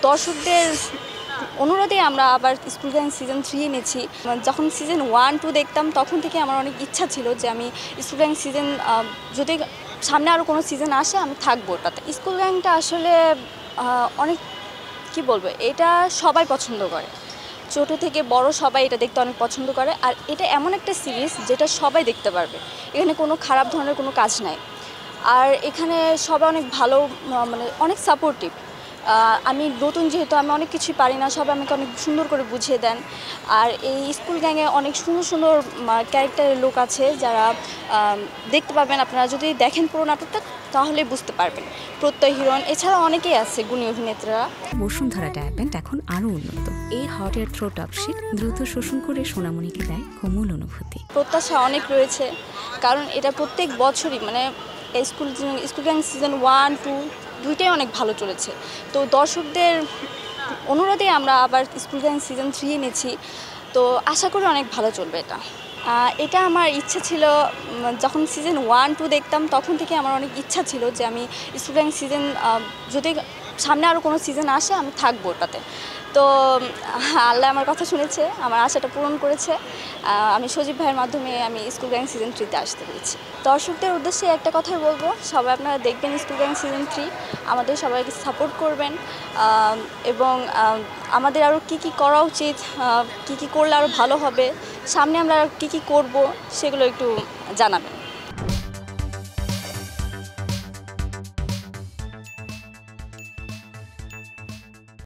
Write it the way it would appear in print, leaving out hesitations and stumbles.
দর্শকদের অনুরোধে আমরা আবার স্কুল গ্যাং সিজন 3 এনেছি। যখন সিজন 1-2 দেখতাম তখন থেকে আমার অনেক ইচ্ছা ছিল যে আমি স্কুল গ্যাং সিজন যদি সামনে আরও কোনো সিজন আসে আমি থাকবো ওটাতে। স্কুল গ্যাংটা আসলে অনেক কি বলবো, এটা সবাই পছন্দ করে, ছোট থেকে বড় সবাই এটা দেখতে অনেক পছন্দ করে। আর এটা এমন একটা সিরিজ যেটা সবাই দেখতে পারবে, এখানে কোনো খারাপ ধরনের কোনো কাজ নাই। আর এখানে সবাই অনেক ভালো, মানে অনেক সাপোর্টিভ। আমি নতুন যেহেতু আমি অনেক কিছুই পারি না, সবাই আমাকে অনেক সুন্দর করে বুঝিয়ে দেন। আর এই স্কুল গ্যাংয়ে অনেক সুন্দর সুন্দর ক্যারেক্টারের লোক আছে যারা দেখতে পাবেন। আপনারা যদি দেখেন পুরো নাটকটা তাহলে বুঝতে পারবেন। প্রত্যয় হিরণ এছাড়া অনেকেই আছে গুণী অভিনেত্রীরা। বসুন্ধরা ডায়াপেন্ট এখন আরও উন্নত। এই হট এয়ার থ্রো টপশিট দ্রুত শোষণ করে সোনামণিকে দেয় কোমল অনুভূতি। প্রত্যাশা অনেক রয়েছে, কারণ এটা প্রত্যেক বছরই মানে স্কুল গ্যাং সিজন 1-2 দুইটাই অনেক ভালো চলেছে। তো দর্শকদের অনুরোধে আমরা আবার স্কুল গ্যাং সিজন 3 এনেছি। তো আশা করি অনেক ভালো চলবে এটা। এটা আমার ইচ্ছা ছিল, যখন সিজন 1-2 দেখতাম তখন থেকে আমার অনেক ইচ্ছা ছিল যে আমি স্কুল গ্যাং সিজন যদি সামনে আরও কোনো সিজন আসে আমি থাকবো ওটাতে। তো আল্লাহ আমার কথা শুনেছে, আমার আশাটা পূরণ করেছে। আমি সজীব ভাইয়ের মাধ্যমে আমি স্কুল গ্যাং সিজন 3-তে আসতে পেরেছি। দর্শকদের উদ্দেশ্যে একটা কথাই বলবো, সবাই আপনারা দেখবেন স্কুল গ্যাং সিজন 3, আমাদের সবাইকে সাপোর্ট করবেন। এবং আমাদের আরও কী করা উচিত, কী করলে আরও ভালো হবে, সামনে আমরা কী করব সেগুলো একটু জানাবেন।